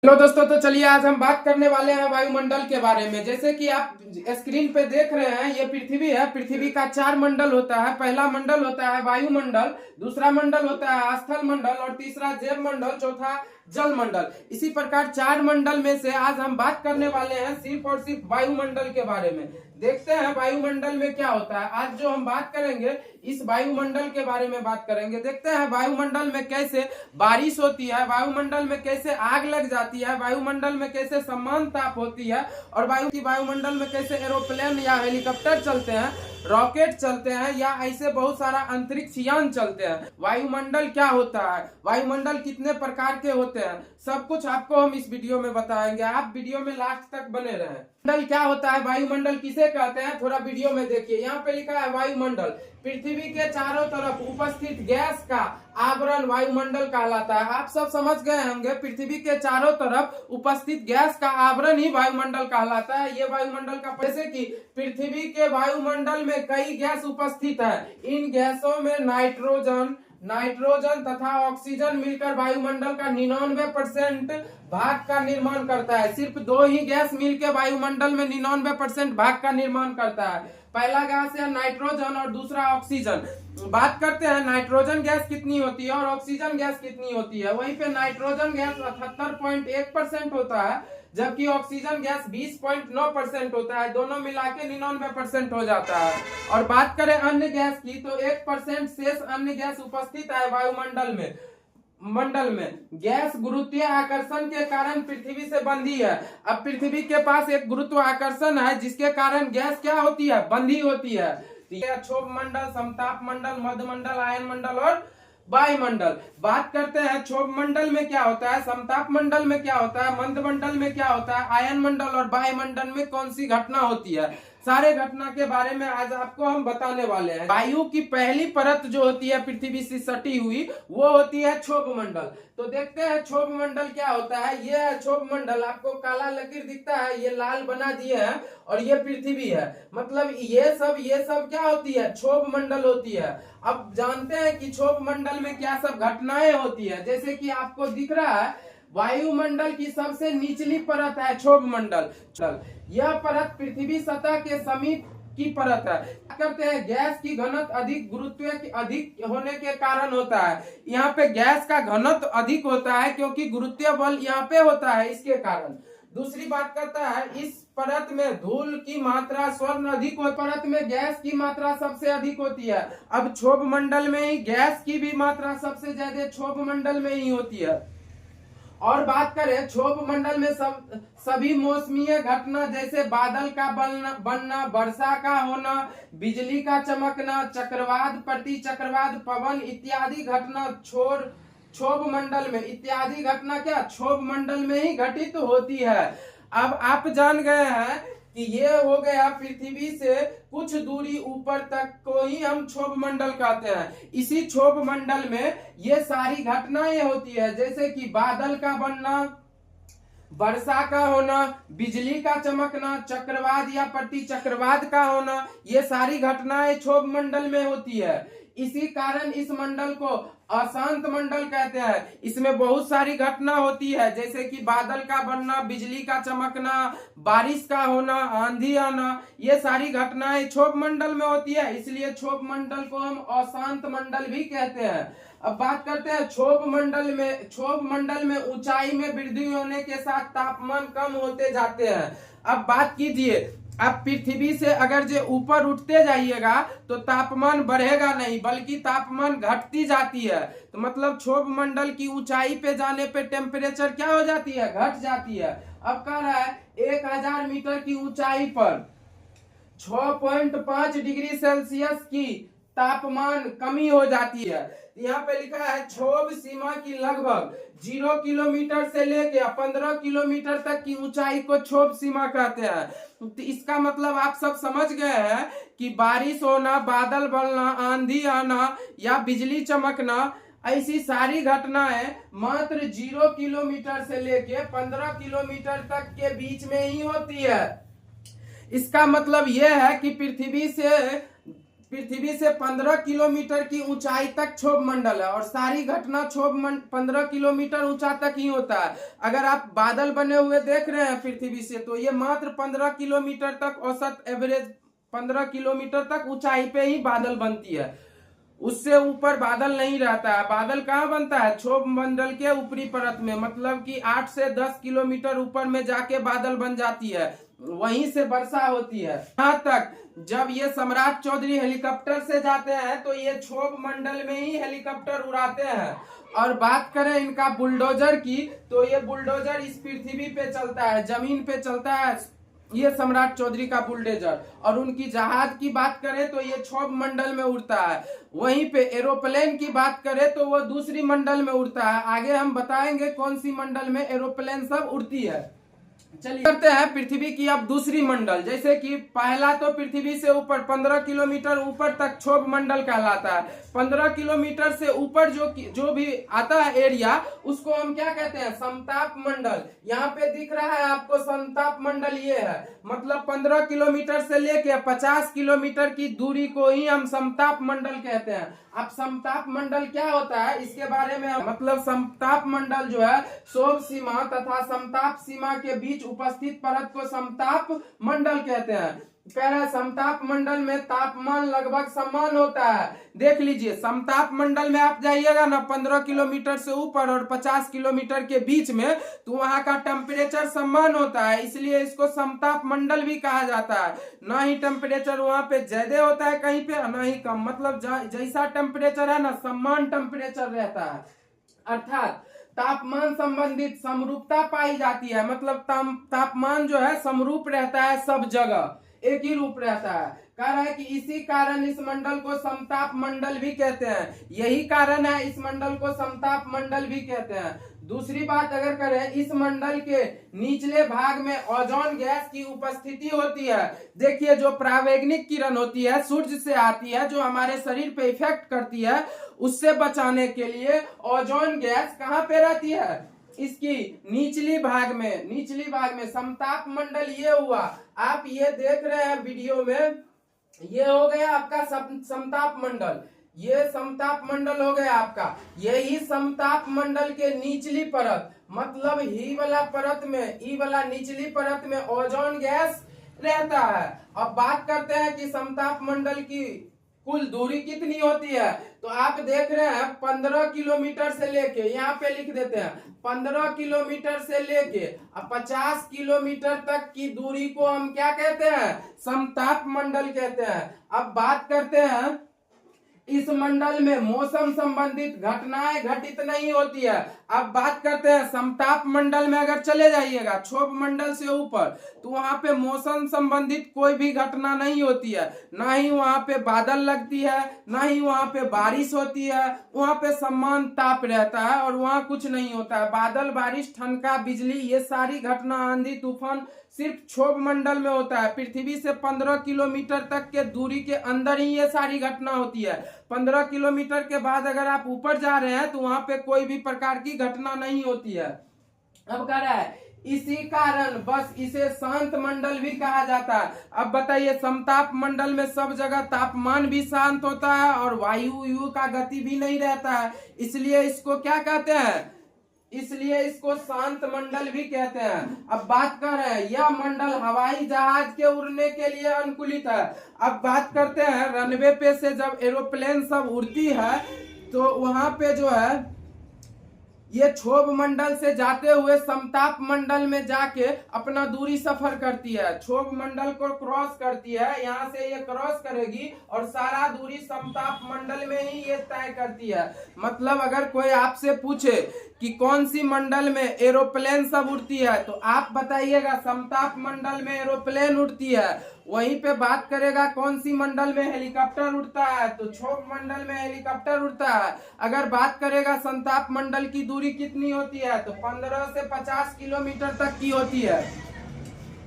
Hello दोस्तों, तो चलिए आज हम बात करने वाले हैं वायुमंडल के बारे में। जैसे कि आप स्क्रीन पे देख रहे हैं, ये पृथ्वी है। पृथ्वी का 4 मंडल होता है। पहला मंडल होता है वायुमंडल, दूसरा मंडल होता है स्थल मंडल और तीसरा जैव मंडल, चौथा जल मंडल। इसी प्रकार 4 मंडल में से आज हम बात करने वाले हैं सिर्फ और सिर्फ वायुमंडल के बारे में। देखते हैं वायुमंडल में क्या होता है। आज जो हम बात करेंगे इस वायुमंडल के बारे में बात करेंगे। देखते हैं वायुमंडल में कैसे बारिश होती है, वायुमंडल में कैसे आग लग जाती है, वायुमंडल में कैसे समान ताप होती है और वायुमंडल में कैसे एरोप्लेन या हेलीकॉप्टर चलते हैं, रॉकेट चलते हैं या ऐसे बहुत सारा अंतरिक्ष यान चलते हैं। वायुमंडल क्या होता है, वायुमंडल कितने प्रकार के होते हैं, सब कुछ आपको हम इस वीडियो में बताएंगे। आप वीडियो में लास्ट तक बने रहें। मंडल क्या होता है, वायुमंडल किसे कहते हैं, थोड़ा वीडियो में देखिए। यहाँ पे लिखा है वायुमंडल पृथ्वी के चारों तरफ उपस्थित गैस का आवरण वायुमंडल कहलाता है। आप सब समझ गए होंगे, पृथ्वी के चारों तरफ उपस्थित गैस का आवरण ही वायुमंडल कहलाता है। ये वायुमंडल का, जैसे कि पृथ्वी के वायुमंडल में कई गैस उपस्थित है। इन गैसों में नाइट्रोजन तथा ऑक्सीजन मिलकर वायुमंडल का 99% भाग का निर्माण करता है। सिर्फ 2 ही गैस मिलकर वायुमंडल में 99% भाग का निर्माण करता है। पहला गैस है नाइट्रोजन और दूसरा ऑक्सीजन। बात करते हैं नाइट्रोजन गैस कितनी होती है और ऑक्सीजन गैस कितनी होती है। वहीं पे नाइट्रोजन गैस 78.1% होता है, जबकि ऑक्सीजन गैस 20.9% होता है। दोनों मिला के 99% हो जाता है। और बात करें अन्य गैस की, तो 1% शेष अन्य गैस उपस्थित है वायुमंडल में। गैस गुरुत्वीय आकर्षण के कारण पृथ्वी से बंधी है। अब पृथ्वी के पास एक गुरुत्व आकर्षण है जिसके कारण गैस क्या होती है, बंधी होती है। क्षोभ मंडल, समताप मंडल, मध्य मंडल, आयन मंडल और वायुमंडल। बात करते हैं क्षोभ मंडल में क्या होता है, समताप मंडल में क्या होता है, मध्य मंडल में क्या होता है, आयन मंडल और वायुमंडल में कौन सी घटना होती है। सारे घटना के बारे में आज आपको हम बताने वाले हैं। वायु की पहली परत जो होती है पृथ्वी से सटी हुई, वो होती है क्षोभ मंडल। तो देखते हैं क्षोभ मंडल क्या होता है। ये है क्षोभ मंडल, आपको काला लकीर दिखता है, ये लाल बना दिए हैं और ये पृथ्वी है। मतलब ये सब क्या होती है, क्षोभ मंडल होती है। अब जानते हैं कि क्षोभ मंडल में क्या सब घटनाएं होती है। जैसे कि आपको दिख रहा है, वायुमंडल की सबसे निचली परत है क्षोभ मंडल। यह परत पृथ्वी सतह के समीप की परत है। करते हैं गैस की घनत्व अधिक गुरुत्व अधिक होने के कारण होता है। यहाँ पे गैस का घनत्व अधिक होता है क्योंकि गुरुत्वीय बल यहाँ पे होता है, इसके कारण। दूसरी बात करता है, इस परत में धूल की मात्रा स्वर्ण अधिक हो, परत में गैस की मात्रा सबसे अधिक होती है। अब क्षोभ मंडल में ही गैस की भी मात्रा सबसे ज्यादा क्षोभ मंडल में ही होती है। और बात करें क्षोभ मंडल में सभी मौसमीय घटना, जैसे बादल का बनना, वर्षा का होना, बिजली का चमकना, चक्रवात, प्रति चक्रवात पवन इत्यादि घटना क्षोभ मंडल में, इत्यादि घटना क्या क्षोभ मंडल में ही घटित होती है। अब आप जान गए हैं कि ये हो गया पृथ्वी से कुछ दूरी ऊपर तक को ही हम क्षोभ मंडल कहते हैं। इसी क्षोभ मंडल में ये सारी घटनाएं होती है, जैसे कि बादल का बनना, वर्षा का होना, बिजली का चमकना, चक्रवात या प्रति चक्रवात का होना, ये सारी घटनाएं क्षोभ मंडल में होती है। इसी कारण इस मंडल को अशांत मंडल कहते हैं। इसमें बहुत सारी घटना होती है, जैसे कि बादल का बनना, बिजली का चमकना, बारिश का होना, आंधी आना, ये सारी घटनाएं क्षोभ मंडल में होती है। इसलिए क्षोभ मंडल को हम अशांत मंडल भी कहते हैं। अब बात करते हैं क्षोभ मंडल में ऊंचाई में वृद्धि होने के साथ तापमान कम होते जाते हैं। अब बात कीजिए, आप पृथ्वी से अगर जो ऊपर उठते जाइएगा तो तापमान बढ़ेगा नहीं, बल्कि तापमान घटती जाती है। तो मतलब क्षोभ मंडल की ऊंचाई पे जाने पे टेम्परेचर क्या हो जाती है, घट जाती है। अब कह रहा है 1000 मीटर की ऊंचाई पर 6.5 डिग्री सेल्सियस की तापमान कमी हो जाती है। यहाँ पे लिखा है क्षोभ सीमा की लगभग 0 किलोमीटर से लेकर 15 किलोमीटर तक की ऊंचाई को क्षोभ सीमा कहते हैं। तो इसका मतलब आप सब समझ गए हैं कि बारिश होना, बादल बनना, आंधी आना या बिजली चमकना, ऐसी सारी घटनाएं मात्र 0 किलोमीटर से लेके 15 किलोमीटर तक के बीच में ही होती है। इसका मतलब यह है कि पृथ्वी से पृथ्वी से 15 किलोमीटर की ऊंचाई तक क्षोभ मंडल है और सारी घटना 15 किलोमीटर ऊंचा तक ही होता है। अगर आप बादल बने हुए देख रहे हैं पृथ्वी से, तो ये मात्र 15 किलोमीटर तक औसत एवरेज 15 किलोमीटर तक ऊंचाई पे ही बादल बनती है, उससे ऊपर बादल नहीं रहता है। बादल कहाँ बनता है? क्षोभ मंडल के ऊपरी परत में, मतलब कि 8 से 10 किलोमीटर ऊपर में जाके बादल बन जाती है, वहीं से वर्षा होती है। यहाँ तक जब ये सम्राट चौधरी हेलीकॉप्टर से जाते हैं तो ये क्षोभ मंडल में ही हेलीकॉप्टर उड़ाते हैं। और बात करें इनका बुलडोजर की, तो ये बुलडोजर इस पृथ्वी पे चलता है, जमीन पे चलता है, ये सम्राट चौधरी का बुलडोजर। और उनकी जहाज की बात करें तो ये क्षोभ मंडल में उड़ता है। वहीं पे एरोप्लेन की बात करें तो वो दूसरी मंडल में उड़ता है। आगे हम बताएंगे कौन सी मंडल में एरोप्लेन सब उड़ती है। चलिए करते हैं पृथ्वी की अब दूसरी मंडल। जैसे कि पहला तो पृथ्वी से ऊपर 15 किलोमीटर ऊपर तक क्षोभ मंडल कहलाता है। 15 किलोमीटर से ऊपर जो भी आता है एरिया, उसको हम क्या कहते हैं? समताप मंडल। यहाँ पे दिख रहा है आपको समताप मंडल, ये है, मतलब 15 किलोमीटर से लेके 50 किलोमीटर की दूरी को ही हम समताप मंडल कहते हैं। अब समताप मंडल क्या होता है इसके बारे में मतलब समताप मंडल जो है क्षोभ सीमा तथा समताप सीमा के बीच उपस्थित परत को समताप मंडल कहते हैं। कह रहा है समताप मंडल में तापमान लगभग समान होता है। देख लीजिए, समताप मंडल में आप जाइएगा ना 15 किलोमीटर से ऊपर और 50 किलोमीटर के बीच में, तो वहां का टेम्परेचर समान होता है, इसलिए इसको समताप मंडल भी कहा जाता है। ना ही टेम्परेचर वहां पे ज्यादा होता है कहीं पे, ना ही कम, मतलब जैसा टेम्परेचर है ना समान टेम्परेचर रहता है। अर्थात तापमान संबंधित समरूपता पाई जाती है, मतलब तापमान जो है समरूप रहता है, सब जगह एक ही रूप रहता है। कह रहा है कि इसी कारण इस मंडल को समताप मंडल भी कहते हैं। यही कारण है इस मंडल को समताप मंडल भी कहते हैं। दूसरी बात अगर करें, इस मंडल के निचले भाग में ओजोन गैस की उपस्थिति होती है। देखिए, जो परावैंगनिक किरण होती है सूर्य से आती है, जो हमारे शरीर पे इफेक्ट करती है, उससे बचाने के लिए ओजोन गैस कहाँ पे रहती है? इसकी निचली भाग में समताप मंडल ये हुआ। आप ये देख रहे हैं वीडियो में, ये हो गया आपका समताप मंडल, ये समताप मंडल हो गया आपका। यही समताप मंडल के निचली परत, मतलब ई वाला निचली परत में ओजोन गैस रहता है। अब बात करते हैं कि समताप मंडल की कुल दूरी कितनी होती है, तो आप देख रहे हैं 15 किलोमीटर से लेके, यहाँ पे लिख देते हैं 15 किलोमीटर से लेके 50 किलोमीटर तक की दूरी को हम क्या कहते हैं? समताप मंडल कहते हैं। अब बात करते हैं, इस मंडल में मौसम संबंधित घटनाएं घटित नहीं होती है। अब बात करते हैं समताप मंडल में अगर चले जाइएगा क्षोभ मंडल से ऊपर, तो वहां पे मौसम संबंधित कोई भी घटना नहीं होती है। ना ही वहां पे बादल लगती है, ना ही वहां पे बारिश होती है। वहां पे समान ताप रहता है और वहां कुछ नहीं होता है। बादल, बारिश, ठनका, बिजली, ये सारी घटना, आंधी तूफान सिर्फ क्षोभ मंडल में होता है। पृथ्वी से 15 किलोमीटर तक के दूरी के अंदर ही ये सारी घटना होती है। 15 किलोमीटर के बाद अगर आप ऊपर जा रहे हैं तो वहां पे कोई भी प्रकार की घटना नहीं होती है। अब कह रहा है इसी कारण बस इसे शांत मंडल भी कहा जाता है। अब बताइए, समताप मंडल में सब जगह तापमान भी शांत होता है और वायु का गति भी नहीं रहता है, इसलिए इसको क्या कहते हैं? इसलिए इसको शांत मंडल भी कहते हैं। अब बात कर रहे हैं, यह मंडल हवाई जहाज के उड़ने के लिए अनुकूलित है। अब बात करते हैं, रनवे पे से जब एरोप्लेन सब उड़ती है तो वहां पे जो है ये क्षोभ मंडल से जाते हुए समताप मंडल में जाके अपना दूरी सफर करती है, क्षोभ मंडल को क्रॉस करती है। यहाँ से ये क्रॉस करेगी और सारा दूरी समताप मंडल में ही ये तय करती है। मतलब अगर कोई आपसे पूछे कि कौन सी मंडल में एरोप्लेन सब उड़ती है, तो आप बताइएगा समताप मंडल में एरोप्लेन उड़ती है। वहीं पे बात करेगा कौन सी मंडल में हेलीकॉप्टर उड़ता है, तो क्षोभ मंडल में हेलीकॉप्टर उड़ता है। अगर बात करेगा समताप मंडल की दूरी कितनी होती है, तो 15 से 50 किलोमीटर तक की होती है।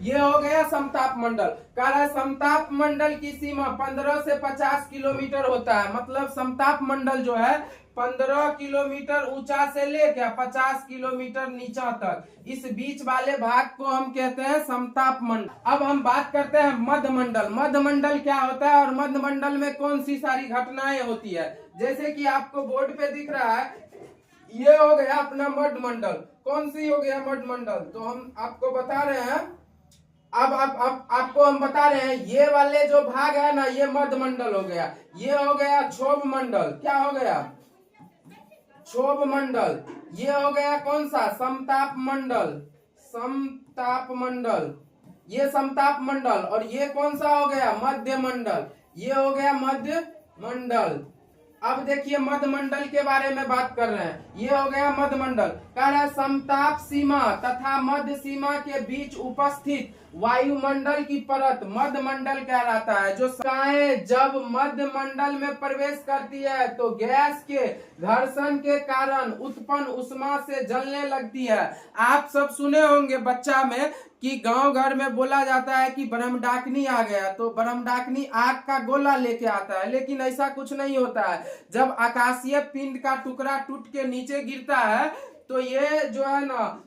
ये हो गया समताप मंडल। कह रहा है समताप मंडल की सीमा 15 से 50 किलोमीटर होता है। मतलब समताप मंडल जो है 15 किलोमीटर ऊंचा से लेकर 50 किलोमीटर नीचा तक, इस बीच वाले भाग को हम कहते हैं समताप मंडल। अब हम बात करते हैं मध्य मंडल। मध्य मंडल क्या होता है और मध्य मंडल में कौन सी सारी घटनाएं होती है। जैसे कि आपको बोर्ड पे दिख रहा है, ये हो गया अपना मध्य मंडल। कौन सी हो गया मध्य मंडल, तो हम आपको बता रहे हैं। अब आपको हम बता रहे हैं, ये वाले जो भाग है ना, ये मध्य मंडल हो गया। ये हो गया क्षोभ मंडल। क्या हो गया, क्षोभ मंडल। ये हो गया कौन सा, समताप मंडल। समताप मंडल, ये समताप मंडल। और ये कौन सा हो गया, मध्य मंडल। ये हो गया मध्य मंडल। अब देखिए मध्य मंडल के बारे में बात कर रहे हैं। ये हो गया मध्य मंडल। कह रहा है समताप सीमा तथा मध्य सीमा के बीच उपस्थित वायुमंडल की परत मध्य मंडल कहलाता है। जो उल्काएं जब मध्य मंडल में प्रवेश करती है तो गैस के घर्षण के कारण उत्पन्न उष्मा से जलने लगती है। आप सब सुने होंगे बच्चा में कि गांव घर में बोला जाता है कि ब्रह्मडाकिनी आ गया, तो ब्रह्मडाकिनी आग का गोला लेके आता है, लेकिन ऐसा कुछ नहीं होता है। जब आकाशीय पिंड का टुकड़ा टूट के नीचे गिरता है तो ये जो है ना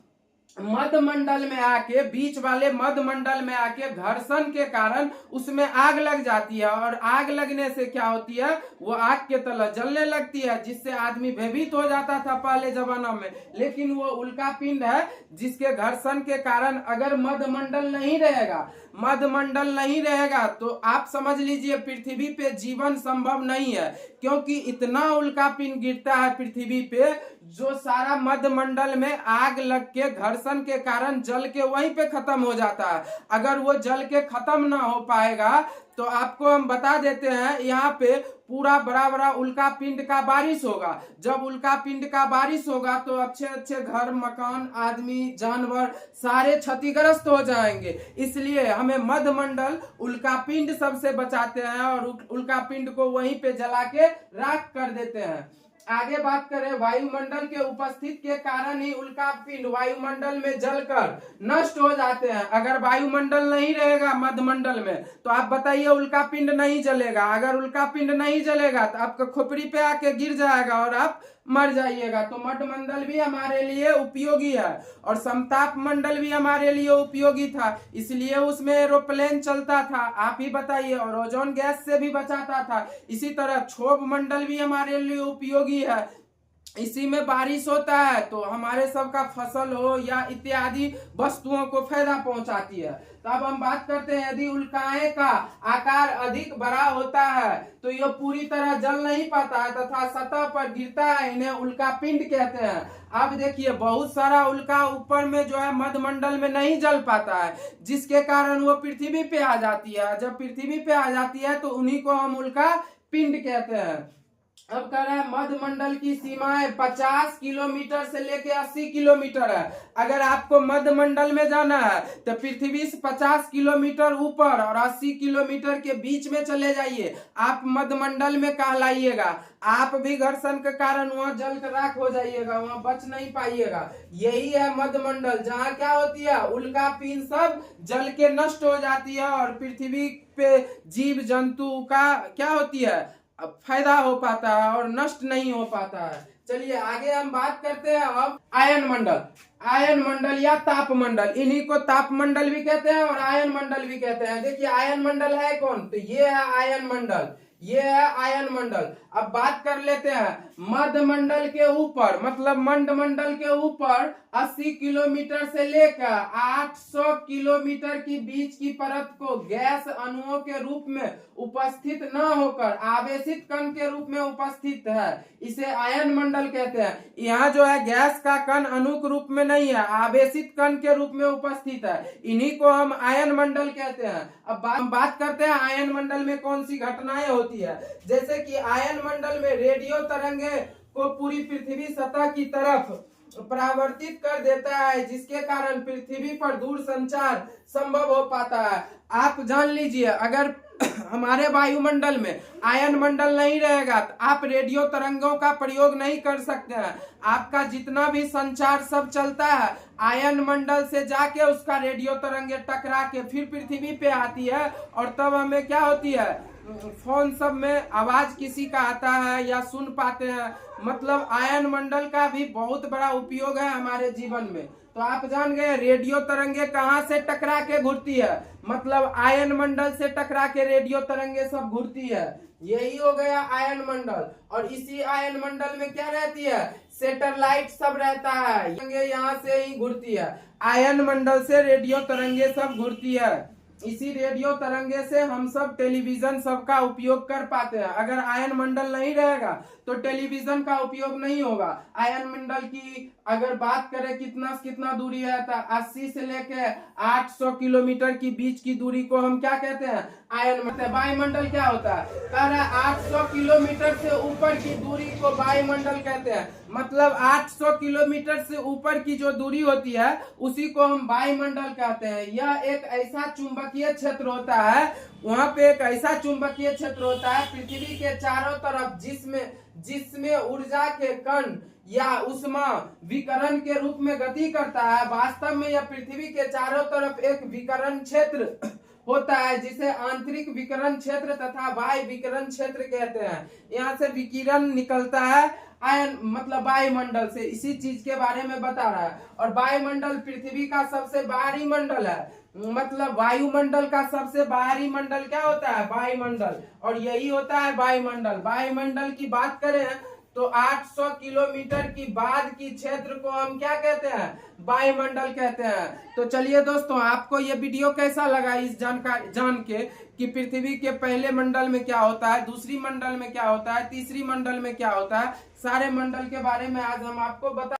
मध्य मंडल में आके, बीच वाले मध्य मंडल में आके घर्षण के कारण उसमें आग लग जाती है। और आग लगने से क्या होती है, वो आग के तले जलने लगती है, जिससे आदमी भयभीत हो जाता था पहले जमाना में। लेकिन वो उल्का पिंड है जिसके घर्षण के कारण अगर मध्य मंडल नहीं रहेगा, मध्य मंडल नहीं रहेगा तो आप समझ लीजिए पृथ्वी पे जीवन संभव नहीं है। क्योंकि इतना उल्का पिंड गिरता है पृथ्वी पे, जो सारा मध्य मंडल में आग लग के घर्षण के कारण जल के वहीं पे खत्म हो जाता है। अगर वो जल के खत्म ना हो पाएगा तो आपको हम बता देते हैं, यहाँ पे पूरा बड़ा बड़ा उल्का पिंड का बारिश होगा। जब उल्का पिंड का बारिश होगा तो अच्छे अच्छे घर, मकान, आदमी, जानवर सारे क्षतिग्रस्त हो जाएंगे। इसलिए हमें मध्य मंडल उल्का पिंड सबसे बचाते हैं और उल्का पिंड को वहीं पे जला के राख कर देते हैं। आगे बात करें, वायुमंडल के उपस्थित के कारण ही उल्का पिंड वायुमंडल में जलकर नष्ट हो जाते हैं। अगर वायुमंडल नहीं रहेगा मध्य मंडल में तो आप बताइए उल्का पिंड नहीं जलेगा। अगर उल्का पिंड नहीं जलेगा तो आपका खोपड़ी पे आके गिर जाएगा और आप मर जाइएगा। तो मध्य मंडल भी हमारे लिए उपयोगी है और समताप मंडल भी हमारे लिए उपयोगी था, इसलिए उसमें एरोप्लेन चलता था। आप ही बताइए, और ओजोन गैस से भी बचाता था। इसी तरह क्षोभ मंडल भी हमारे लिए उपयोगी है, इसी में बारिश होता है तो हमारे सबका फसल हो या इत्यादि वस्तुओं को फायदा पहुंचाती है। तो अब हम बात करते हैं, यदि उल्काएं का आकार अधिक बड़ा होता है तो यह पूरी तरह जल नहीं पाता है तथा सतह पर गिरता है, इन्हें उल्का पिंड कहते हैं। अब देखिए बहुत सारा उल्का ऊपर में जो है मध्य मंडल में नहीं जल पाता है, जिसके कारण वो पृथ्वी पे आ जाती है। जब पृथ्वी पे आ जाती है तो उन्हीं को हम उल्का पिंड कहते हैं। अब कह रहा है मध्य मंडल की सीमाएं 50 किलोमीटर से लेके 80 किलोमीटर है। अगर आपको मध्य मंडल में जाना है तो पृथ्वी से 50 किलोमीटर ऊपर और 80 किलोमीटर के बीच में चले जाइए, आप मध्य मंडल में कहलाइएगा। आप भी घर्षण के कारण वहां जल कर राख हो जाइएगा, वहां बच नहीं पाइएगा। यही है मध्य मंडल, जहाँ क्या होती है, उल्का पिंड सब जल के नष्ट हो जाती है और पृथ्वी पे जीव जंतु का क्या होती है, अब फायदा हो पाता है और नष्ट नहीं हो पाता है। चलिए आगे हम बात करते हैं अब आयन मंडल। आयन मंडल या ताप मंडल, इन्हीं को ताप मंडल भी कहते हैं और आयन मंडल भी कहते हैं। देखिए आयन मंडल है कौन, तो ये है आयन मंडल, ये है आयन मंडल। अब बात कर लेते हैं मध्य मंडल के ऊपर, मतलब मध्य मंडल के ऊपर 80 किलोमीटर से लेकर 800 किलोमीटर की बीच की परत को गैस अणुओं के रूप में उपस्थित न होकर आवेशित कण के रूप में उपस्थित है, इसे आयन मंडल कहते हैं। यहाँ जो है गैस का कण अणु के रूप में नहीं है, आवेशित कण के रूप में उपस्थित है, इन्हीं को हम आयन मंडल कहते हैं। अब हम बात करते हैं आयन मंडल में कौन सी घटनाएं होती है। जैसे कि आयन मंडल में रेडियो तरंगे को पूरी पृथ्वी सतह की तरफ परावर्तित कर देता है, जिसके कारण पृथ्वी पर दूर संचार संभव हो पाता है। आप जान लीजिए अगर हमारे वायुमंडल में आयन मंडल नहीं रहेगा तो आप रेडियो तरंगों का प्रयोग नहीं कर सकते हैं। आपका जितना भी संचार सब चलता है आयन मंडल से जाके उसका रेडियो तरंगे टकरा के फिर पृथ्वी पे आती है और तब हमें क्या होती है, फोन सब में आवाज किसी का आता है या सुन पाते हैं। मतलब आयन मंडल का भी बहुत बड़ा उपयोग है हमारे जीवन में। तो आप जान गए रेडियो तरंगे कहाँ से टकरा के घूरती है, मतलब आयन मंडल से टकरा के रेडियो तरंगे सब घूरती है। यही हो गया आयन मंडल। और इसी आयन मंडल में क्या रहती है, सैटेलाइट सब रहता है, ये यहाँ से ही घूरती है। आयन मंडल से रेडियो तरंगे सब घूरती है। इसी रेडियो तरंगे से हम सब टेलीविजन सबका उपयोग कर पाते हैं। अगर आयन मंडल नहीं रहेगा तो टेलीविजन का उपयोग नहीं होगा। आयन मंडल की अगर बात करें कितना कितना दूरी है, तो 80 से लेके 800 किलोमीटर की बीच की दूरी को हम क्या कहते हैं, आयन मंडल। वायुमंडल क्या होता है, कह रहा है 800 किलोमीटर से ऊपर की दूरी को वायुमंडल कहते हैं। मतलब 800 किलोमीटर से ऊपर की जो दूरी होती है उसी को हम वायुमंडल कहते हैं। यह एक ऐसा चुंबकीय क्षेत्र होता है, वहां पे एक ऐसा चुंबकीय क्षेत्र होता है पृथ्वी के चारों तरफ, जिसमें ऊर्जा के कण या उष्मा विकिरण के रूप में गति करता है। वास्तव में यह पृथ्वी के चारों तरफ एक विकिरण क्षेत्र होता है, जिसे आंतरिक विकिरण क्षेत्र तथा बाह्य विकिरण क्षेत्र कहते हैं। यहाँ से विकिरण निकलता है आयन मतलब वायुमंडल से, इसी चीज के बारे में बता रहा है। और वायुमंडल पृथ्वी का सबसे बाहरी मंडल है, मतलब वायुमंडल का सबसे बाहरी मंडल क्या होता है, वायुमंडल। और यही होता है वायुमंडल। वायुमंडल की बात करें तो 800 किलोमीटर की बाद की क्षेत्र को हम क्या कहते हैं, वायुमंडल कहते हैं। तो चलिए दोस्तों, आपको ये वीडियो कैसा लगा इस जानकारी जान के कि पृथ्वी के पहले मंडल में क्या होता है, दूसरी मंडल में क्या होता है, तीसरी मंडल में क्या होता है, सारे मंडल के बारे में आज हम आपको बता